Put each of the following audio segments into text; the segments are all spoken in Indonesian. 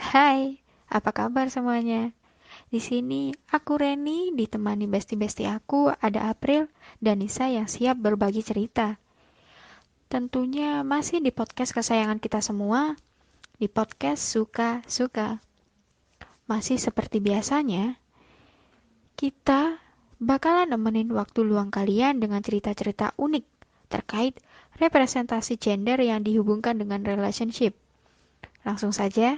Hai, apa kabar semuanya? Di sini aku Reni ditemani besti-besti aku ada April dan Nisa yang siap berbagi cerita. Tentunya masih di podcast kesayangan kita semua, di podcast Suka-Suka. Masih seperti biasanya, kita bakalan nemenin waktu luang kalian dengan cerita-cerita unik terkait representasi gender yang dihubungkan dengan relationship. Langsung saja.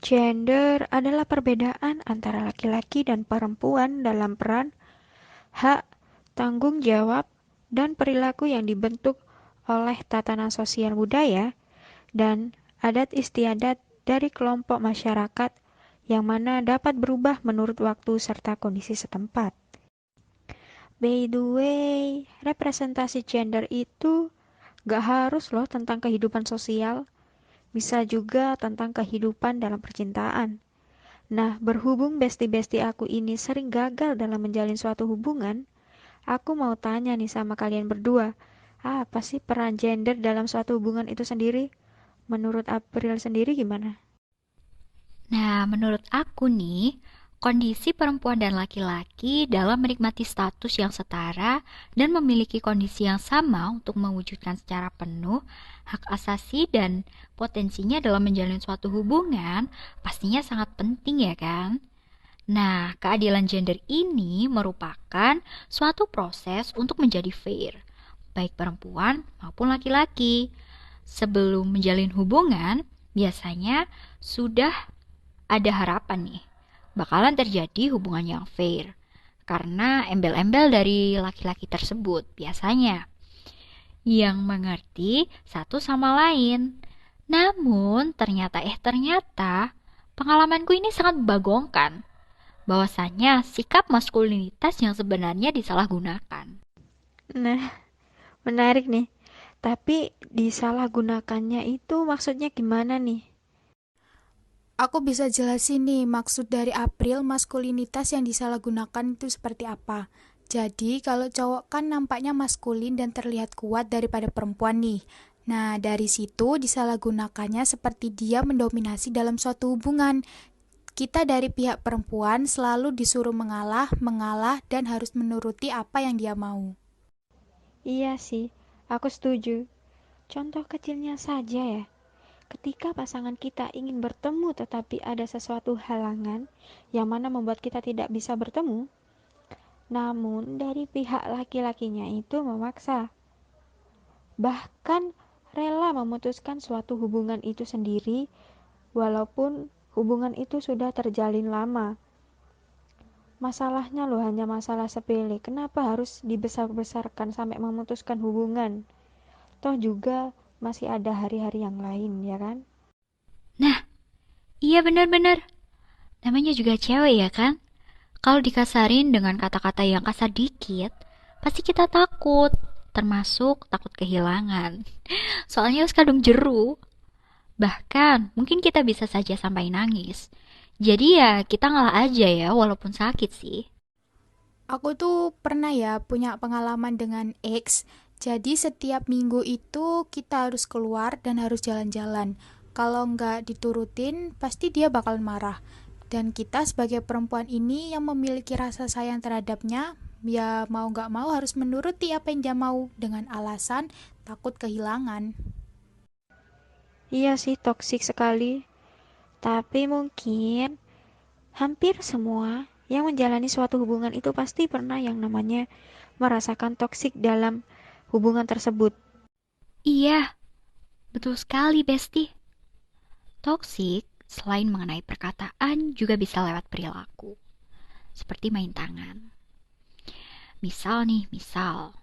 Gender adalah perbedaan antara laki-laki dan perempuan dalam peran, hak, tanggung jawab, dan perilaku yang dibentuk oleh tatanan sosial budaya dan adat istiadat dari kelompok masyarakat yang mana dapat berubah menurut waktu serta kondisi setempat. By the way, representasi gender itu gak harus loh tentang kehidupan sosial, bisa juga tentang kehidupan dalam percintaan. Nah, berhubung besti-besti aku ini sering gagal dalam menjalin suatu hubungan, aku mau tanya nih sama kalian berdua, apa sih peran gender dalam suatu hubungan itu sendiri? Menurut April sendiri gimana? Nah, menurut aku nih, kondisi perempuan dan laki-laki dalam menikmati status yang setara dan memiliki kondisi yang sama untuk mewujudkan secara penuh hak asasi dan potensinya dalam menjalin suatu hubungan pastinya sangat penting ya kan? Nah, keadilan gender ini merupakan suatu proses untuk menjadi fair, baik perempuan maupun laki-laki. Sebelum menjalin hubungan, biasanya sudah ada harapan nih, bakalan terjadi hubungan yang fair. Karena embel-embel dari laki-laki tersebut biasanya yang mengerti satu sama lain. Namun ternyata pengalamanku ini sangat membagongkan bahwasanya sikap maskulinitas yang sebenarnya disalahgunakan. Nah, menarik nih. Tapi disalahgunakannya itu maksudnya gimana nih? Aku bisa jelasin nih maksud dari April maskulinitas yang disalahgunakan itu seperti apa. Jadi kalau cowok kan nampaknya maskulin dan terlihat kuat daripada perempuan nih. Nah dari situ disalahgunakannya seperti dia mendominasi dalam suatu hubungan. Kita dari pihak perempuan selalu disuruh mengalah dan harus menuruti apa yang dia mau. Iya sih, aku setuju. Contoh kecilnya saja ya. Ketika pasangan kita ingin bertemu tetapi ada sesuatu halangan yang mana membuat kita tidak bisa bertemu, namun dari pihak laki-lakinya itu memaksa, bahkan rela memutuskan suatu hubungan itu sendiri walaupun hubungan itu sudah terjalin lama. Masalahnya loh hanya masalah sepele, kenapa harus dibesar-besarkan sampai memutuskan hubungan? Toh juga masih ada hari-hari yang lain, ya kan? Nah, iya benar-benar. Namanya juga cewek ya kan? Kalau dikasarin dengan kata-kata yang kasar dikit, pasti kita takut, termasuk takut kehilangan. Soalnya suka dong jeru. Bahkan mungkin kita bisa saja sampai nangis. Jadi ya kita ngalah aja ya walaupun sakit sih. Aku tuh pernah ya punya pengalaman dengan X. Jadi setiap minggu itu kita harus keluar dan harus jalan-jalan. Kalau nggak diturutin, pasti dia bakal marah. Dan kita sebagai perempuan ini yang memiliki rasa sayang terhadapnya, ya mau nggak mau harus menuruti apa yang dia mau dengan alasan takut kehilangan. Iya sih, toksik sekali. Tapi mungkin hampir semua yang menjalani suatu hubungan itu pasti pernah yang namanya merasakan toksik dalam hubungan tersebut. Iya, betul sekali Besti. Toksik selain mengenai perkataan juga bisa lewat perilaku. Seperti main tangan. Misal,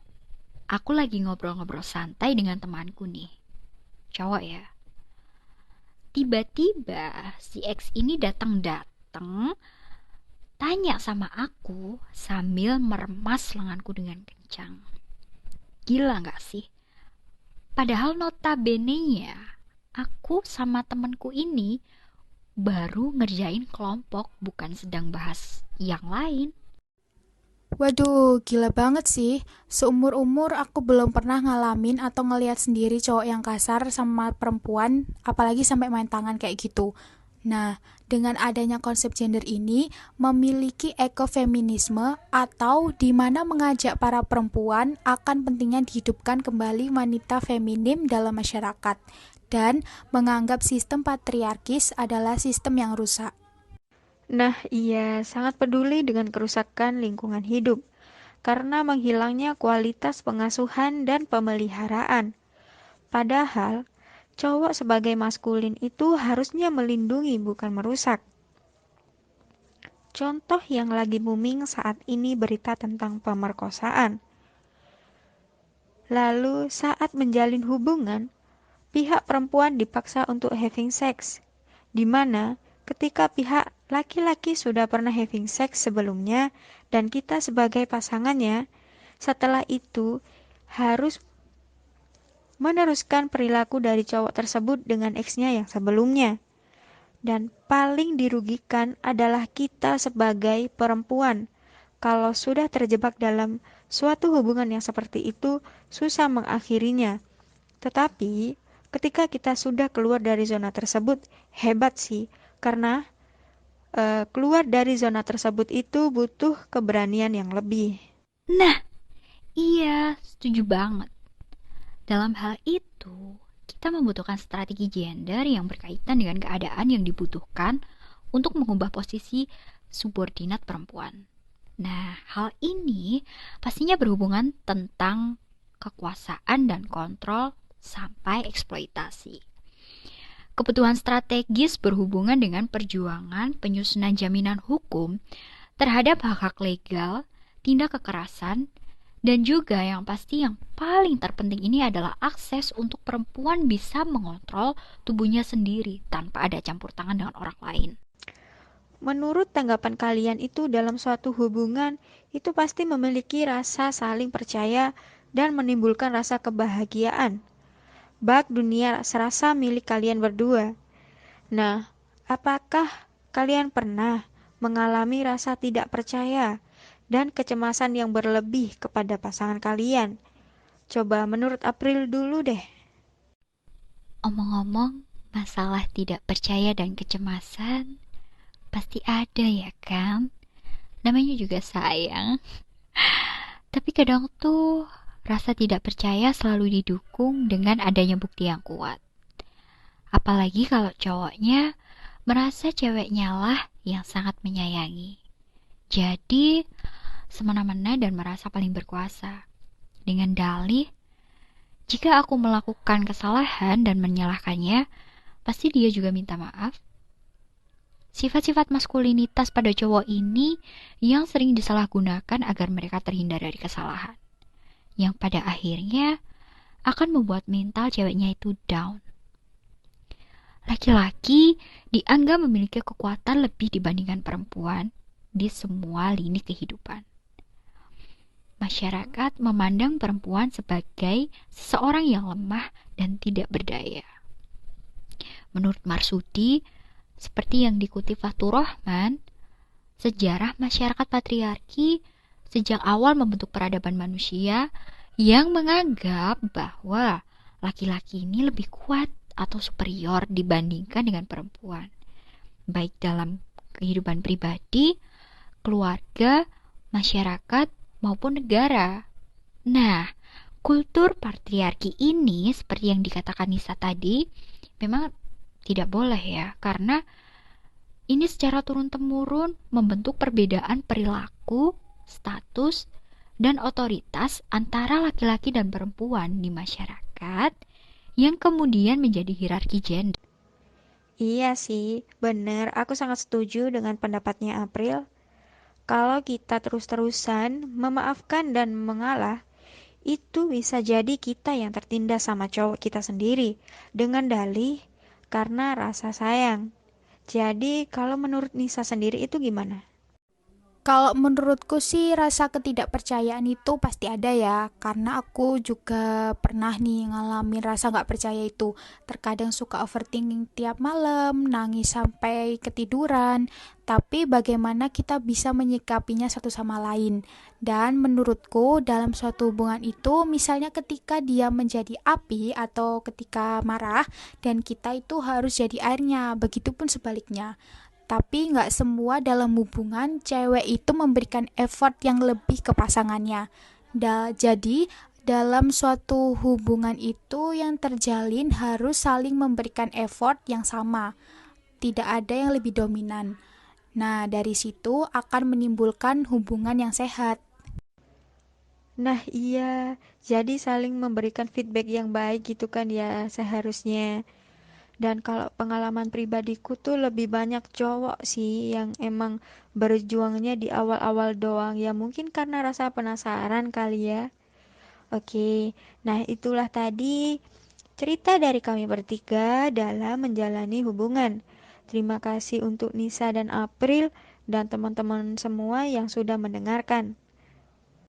aku lagi ngobrol-ngobrol santai dengan temanku nih. Cowok ya. Tiba-tiba si X ini datang tanya sama aku sambil meremas lenganku dengan kencang. Gila gak sih? Padahal notabene-nya aku sama temenku ini baru ngerjain kelompok bukan sedang bahas yang lain. Waduh, gila banget sih. Seumur-umur aku belum pernah ngalamin atau ngelihat sendiri cowok yang kasar sama perempuan, apalagi sampai main tangan kayak gitu. Nah, dengan adanya konsep gender ini memiliki ekofeminisme atau di mana mengajak para perempuan akan pentingnya dihidupkan kembali wanita feminim dalam masyarakat dan menganggap sistem patriarkis adalah sistem yang rusak. Nah, ia sangat peduli dengan kerusakan lingkungan hidup karena menghilangnya kualitas pengasuhan dan pemeliharaan. Padahal, cowok sebagai maskulin itu harusnya melindungi bukan merusak. Contoh yang lagi booming saat ini berita tentang pemerkosaan. Lalu saat menjalin hubungan, pihak perempuan dipaksa untuk having sex, di mana ketika pihak laki-laki sudah pernah having sex sebelumnya dan kita sebagai pasangannya, setelah itu harus meneruskan perilaku dari cowok tersebut dengan ex-nya yang sebelumnya. Dan paling dirugikan adalah kita sebagai perempuan. Kalau sudah terjebak dalam suatu hubungan yang seperti itu, susah mengakhirinya. Tetapi, ketika kita sudah keluar dari zona tersebut, hebat sih. Karena keluar dari zona tersebut itu butuh keberanian yang lebih. Nah, iya, setuju banget. Dalam hal itu, kita membutuhkan strategi gender yang berkaitan dengan keadaan yang dibutuhkan untuk mengubah posisi subordinat perempuan. Nah, hal ini pastinya berhubungan tentang kekuasaan dan kontrol sampai eksploitasi. Kebutuhan strategis berhubungan dengan perjuangan penyusunan jaminan hukum terhadap hak-hak legal, tindak kekerasan, dan juga yang pasti yang paling terpenting ini adalah akses untuk perempuan bisa mengontrol tubuhnya sendiri tanpa ada campur tangan dengan orang lain. Menurut tanggapan kalian itu dalam suatu hubungan itu pasti memiliki rasa saling percaya dan menimbulkan rasa kebahagiaan. Bak dunia serasa milik kalian berdua. Nah, apakah kalian pernah mengalami rasa tidak percaya dan kecemasan yang berlebih kepada pasangan kalian? Coba menurut April dulu deh. Omong-omong, masalah tidak percaya dan kecemasan pasti ada ya kan? Namanya juga sayang. Tapi kadang tuh rasa tidak percaya selalu didukung dengan adanya bukti yang kuat. Apalagi kalau cowoknya merasa ceweknya lah yang sangat menyayangi. Jadi, semena-mena dan merasa paling berkuasa. Dengan dalih, jika aku melakukan kesalahan dan menyalahkannya, pasti dia juga minta maaf. Sifat-sifat maskulinitas pada cowok ini yang sering disalahgunakan agar mereka terhindar dari kesalahan. Yang pada akhirnya akan membuat mental ceweknya itu down. Laki-laki dianggap memiliki kekuatan lebih dibandingkan perempuan di semua lini kehidupan. Masyarakat memandang perempuan sebagai seseorang yang lemah dan tidak berdaya. Menurut Marsudi, seperti yang dikutip Fathur Rahman, sejarah masyarakat patriarki sejak awal membentuk peradaban manusia yang menganggap bahwa laki-laki ini lebih kuat atau superior dibandingkan dengan perempuan, baik dalam kehidupan pribadi, keluarga, masyarakat, maupun negara. Nah, kultur patriarki ini, seperti yang dikatakan Nisa tadi, memang tidak boleh ya, karena ini secara turun-temurun membentuk perbedaan perilaku, status, dan otoritas antara laki-laki dan perempuan di masyarakat yang kemudian menjadi hierarki gender. Iya sih, bener. Aku sangat setuju dengan pendapatnya April. Kalau kita terus-terusan memaafkan dan mengalah, itu bisa jadi kita yang tertindas sama cowok kita sendiri dengan dalih karena rasa sayang. Jadi, kalau menurut Nisa sendiri itu gimana? Kalau menurutku sih rasa ketidakpercayaan itu pasti ada ya, karena aku juga pernah nih ngalamin rasa nggak percaya itu. Terkadang suka overthinking tiap malam, nangis sampai ketiduran, tapi bagaimana kita bisa menyikapinya satu sama lain. Dan menurutku dalam suatu hubungan itu, misalnya ketika dia menjadi api atau ketika marah, dan kita itu harus jadi airnya, begitupun sebaliknya. Tapi nggak semua dalam hubungan cewek itu memberikan effort yang lebih ke pasangannya. Jadi dalam suatu hubungan itu yang terjalin harus saling memberikan effort yang sama. Tidak ada yang lebih dominan. Nah, dari situ akan menimbulkan hubungan yang sehat. Nah, iya. Jadi saling memberikan feedback yang baik gitu kan ya seharusnya. Dan kalau pengalaman pribadiku tuh lebih banyak cowok sih yang emang berjuangnya di awal-awal doang. Ya mungkin karena rasa penasaran kali ya. Oke, nah itulah tadi cerita dari kami bertiga dalam menjalani hubungan. Terima kasih untuk Nisa dan April dan teman-teman semua yang sudah mendengarkan.